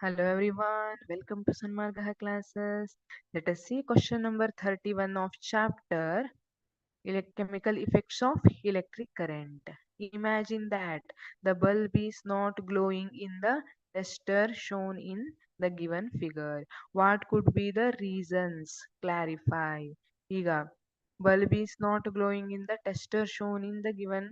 Hello everyone, welcome to Sanmargaha classes. Let us see question number 31 of chapter Chemical Effects of Electric Current. Imagine that the bulb is not glowing in the tester shown in the given figure. What could be the reasons? Clarify. ಈಗ bulb is not glowing in the tester shown in the given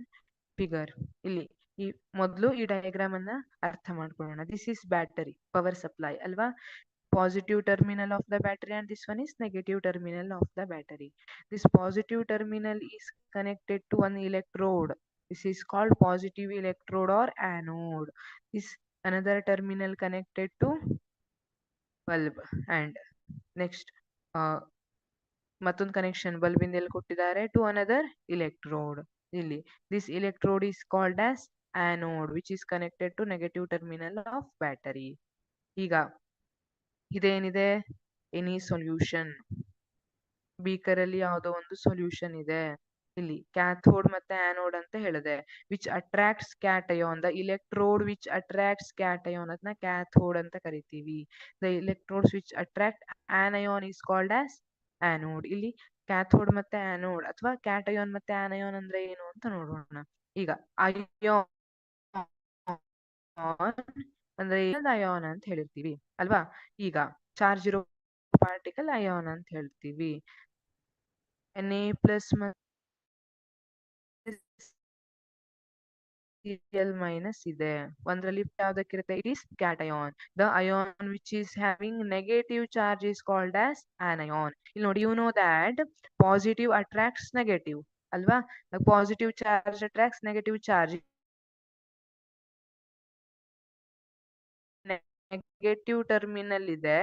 figure. ಇಲ್ಲಿ ಈ ಮೊದಲು ಈ diagram ಅನ್ನ ಅರ್ಥ ಮಾಡ್ಕೊಳ್ಳೋಣ. This is battery power supply ಅಲ್ವಾ. Positive terminal of the battery and this one is negative terminal of the battery. This positive terminal is connected to one electrode. This is called positive electrode or anode. This another terminal connected to bulb and next ಮತ್ತೊಂದು connection bulb ಇಂದ ಎಲ್ಲಿ ಕೊಟ್ಟಿದ್ದಾರೆ to another electrode. ಇಲ್ಲಿ this electrode is called as anode which is connected to negative terminal of battery. ಈಗ ಇದೇನಿದೆ any solution, beaker ಅಲ್ಲಿ ಯಾವುದೋ ಒಂದು solution ಇದೆ. ಇಲ್ಲಿ ಕ್ಯಾಥೋಡ್ ಮತ್ತೆ ಆನೋಡ್ ಅಂತ ಹೇಳಿದೆ. Which attracts cation, the electrode which attracts cation ಅದನ್ನ ಕ್ಯಾಥೋಡ್ ಅಂತ ಕರಿತೀವಿ. The electrodes which attract anion is called as anode. ಇಲ್ಲಿ ಕ್ಯಾಥೋಡ್ ಮತ್ತೆ ಆನೋಡ್ ಅಥವಾ ಕ್ಯಾಟಯೋನ್ ಮತ್ತೆ ಆನಯೋನ್ ಅಂದ್ರೆ ಏನು ಅಂತ ನೋಡೋಣ. ಈಗ ಅಯೋನ್ ಅಂದ್ರೆ ಅಯೋನ್ ಅಂತ ಹೇಳಿರ್ತೀವಿ ಅಲ್ವಾ. ಈಗ ಚಾರ್ಜ್ ಇರೋ ಪಾರ್ಟಿಕಲ್ ಅಯೋನ್ ಅಂತ ಹೇಳ್ತೀವಿ. Na+ Cl- ಇದೆ. ಒಂದ್ರಲ್ಲಿ ಯಾವ್ದಕ್ಕಿರುತ್ತೆ? It is cation. The ion which is having negative charge is called as anion. ಇಲ್ಲಿ ನೋಡಿ, you know that positive attracts negative ಅಲ್ವಾ. Positive charge attracts negative charge. Negative terminal ಇದೆ,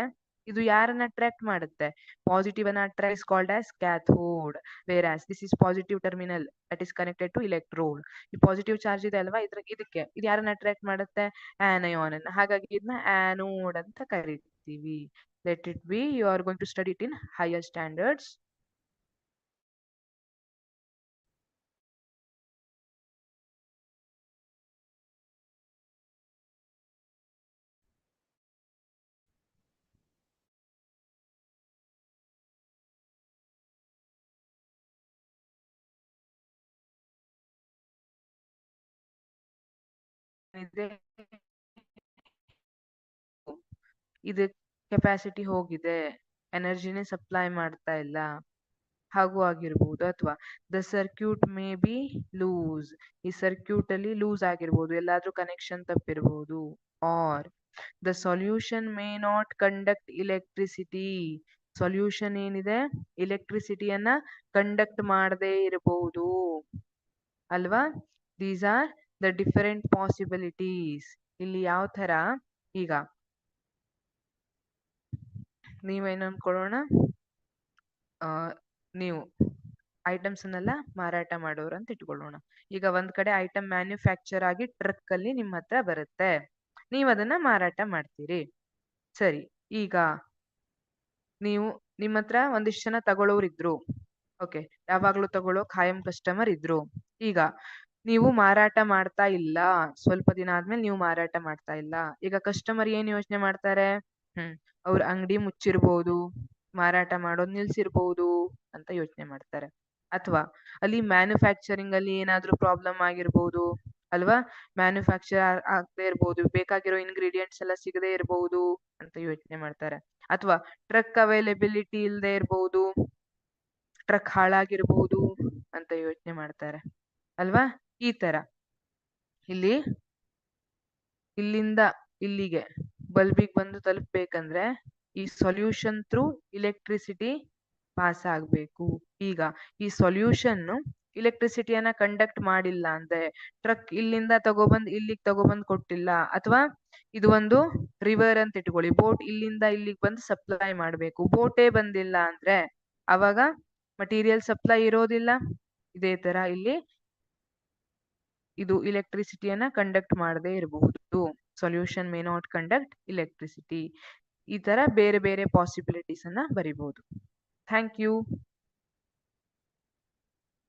ಇದು ಯಾರನ್ನ ಅಟ್ರಾಕ್ಟ್ ಮಾಡುತ್ತೆ? ಪಾಸಿಟಿವ್ ಅನ್ನ attract called as cathode. Where as this is positive terminal that is connected to electrode. ಈ positive charge ಇದೆ ಅಲ್ವಾ, ಇದಕ್ಕೆ ಇದು ಯಾರನ್ನ ಅಟ್ರಾಕ್ಟ್ ಮಾಡುತ್ತೆ? ಆನಯೋನ್ ಅನ್ನ. ಹಾಗಾಗಿ ಇದನ್ನ ಆನೋಡ್ ಅಂತ ಕರಿತೀವಿ. Let it be, you are going to study it in higher standards. ಇದು ಕೆಪಾಸಿಟಿ ಹೋಗಿದೆ, ಎನರ್ಜಿನೇ ಸಪ್ಲೈ ಮಾಡ್ತಾ ಇಲ್ಲ, ಹಾಗೂ ಆಗಿರ್ಬೋದು. ಅಥವಾ the circuit may be loose, ಈ ಸರ್ಕ್ಯೂಟ್ ಅಲ್ಲಿ ಲೂಸ್ ಆಗಿರ್ಬೋದು, ಎಲ್ಲಾದ್ರೂ ಕನೆಕ್ಷನ್ ತಪ್ಪಿರ್ಬೋದು. Or the solution may not conduct electricity, solution ಏನಿದೆ ಇಲೆಕ್ಟ್ರಿಸಿಟಿಯನ್ನ ಕಂಡಕ್ಟ್ ಮಾಡದೇ ಇರಬಹುದು ಅಲ್ವಾ. These are the different possibilities. ಇಲ್ಲಿ ಯಾವ ತರ, ಈಗ ನೀವೇನು ಅನ್ಕೊಳ್ಳೋಣ, ನೀವು ಐಟಮ್ಸ್ ಅನ್ನೆಲ್ಲ ಮಾರಾಟ ಮಾಡೋರು ಅಂತ ಇಟ್ಕೊಳ್ಳೋಣ. ಈಗ ಒಂದ್ ಕಡೆ ಐಟಮ್ ಮ್ಯಾನುಫ್ಯಾಕ್ಚರ್ ಆಗಿ ಟ್ರಕ್ ಅಲ್ಲಿ ನಿಮ್ಮ ಹತ್ರ ಬರುತ್ತೆ, ನೀವ್ ಅದನ್ನ ಮಾರಾಟ ಮಾಡ್ತೀರಿ. ಸರಿ, ಈಗ ನೀವು ನಿಮ್ಮ ಹತ್ರ ಒಂದಿಷ್ಟು ಜನ ತಗೊಳ್ಳೋರು ಇದ್ರು. ಓಕೆ, ಯಾವಾಗ್ಲೂ ತಗೊಳ್ಳೋ ಖಾಯಂ ಕಸ್ಟಮರ್ ಇದ್ರು. ಈಗ ನೀವು ಮಾರಾಟ ಮಾಡ್ತಾ ಇಲ್ಲ, ಸ್ವಲ್ಪ ದಿನ ಆದ್ಮೇಲೆ ನೀವು ಮಾರಾಟ ಮಾಡ್ತಾ ಇಲ್ಲ. ಈಗ ಕಸ್ಟಮರ್ ಏನ್ ಯೋಚನೆ ಮಾಡ್ತಾರೆ? ಅವ್ರ ಅಂಗಡಿ ಮುಚ್ಚಿರ್ಬೋದು, ಮಾರಾಟ ಮಾಡೋದ್ ನಿಲ್ಸಿರ್ಬೋದು ಅಂತ ಯೋಚನೆ ಮಾಡ್ತಾರೆ. ಅಥವಾ ಅಲ್ಲಿ ಮ್ಯಾನುಫ್ಯಾಕ್ಚರಿಂಗ್ ಅಲ್ಲಿ ಏನಾದ್ರೂ ಪ್ರಾಬ್ಲಮ್ ಆಗಿರ್ಬೋದು ಅಲ್ವಾ. ಮ್ಯಾನುಫ್ಯಾಕ್ಚರ್ ಆಗದೆ ಇರ್ಬೋದು, ಬೇಕಾಗಿರೋ ಇಂಗ್ರೀಡಿಯೆಂಟ್ಸ್ ಎಲ್ಲ ಸಿಗದೆ ಇರ್ಬೋದು ಅಂತ ಯೋಚನೆ ಮಾಡ್ತಾರೆ. ಅಥವಾ ಟ್ರಕ್ ಅವೈಲೇಬಿಲಿಟಿ ಇಲ್ಲದೆ ಇರ್ಬೋದು, ಟ್ರಕ್ ಹಾಳಾಗಿರ್ಬೋದು ಅಂತ ಯೋಚನೆ ಮಾಡ್ತಾರೆ ಅಲ್ವಾ. ಈ ತರ ಇಲ್ಲಿ ಇಲ್ಲಿಂದ ಇಲ್ಲಿಗೆ ಬಲ್ಬಿಗೆ ಬಂದು ತಲುಪಬೇಕಂದ್ರೆ ಈ ಸೊಲ್ಯೂಷನ್ ಥ್ರೂ ಇಲೆಕ್ಟ್ರಿಸಿಟಿ ಪಾಸ್ ಆಗ್ಬೇಕು. ಈಗ ಈ ಸೊಲ್ಯೂಷನ್ ಇಲೆಕ್ಟ್ರಿಸಿಟಿಯನ್ನ ಕಂಡಕ್ಟ್ ಮಾಡಿಲ್ಲ ಅಂದ್ರೆ, ಟ್ರಕ್ ಇಲ್ಲಿಂದ ತಗೊಬಂದ್ ಇಲ್ಲಿಗೆ ತಗೊಬಂದ್ ಕೊಟ್ಟಿಲ್ಲ, ಅಥವಾ ಇದು ಒಂದು ರಿವರ್ ಅಂತ ಇಟ್ಕೊಳ್ಳಿ, ಬೋಟ್ ಇಲ್ಲಿಂದ ಇಲ್ಲಿಗೆ ಬಂದು ಸಪ್ಲೈ ಮಾಡ್ಬೇಕು, ಬೋಟೇ ಬಂದಿಲ್ಲ ಅಂದ್ರೆ ಅವಾಗ ಮಟೀರಿಯಲ್ ಸಪ್ಲೈ ಇರೋದಿಲ್ಲ. ಇದೇ ತರ ಇಲ್ಲಿ ಇದು ಇಲೆಕ್ಟ್ರಿಸಿಟಿಯನ್ನ ಕಂಡಕ್ಟ್ ಮಾಡದೇ ಇರಬಹುದು. Solution may not conduct electricity. ಈ ತರ ಬೇರೆ ಬೇರೆ ಪಾಸಿಬಿಲಿಟೀಸ್ ಅನ್ನ ಬರಿಬಹುದು. Thank you.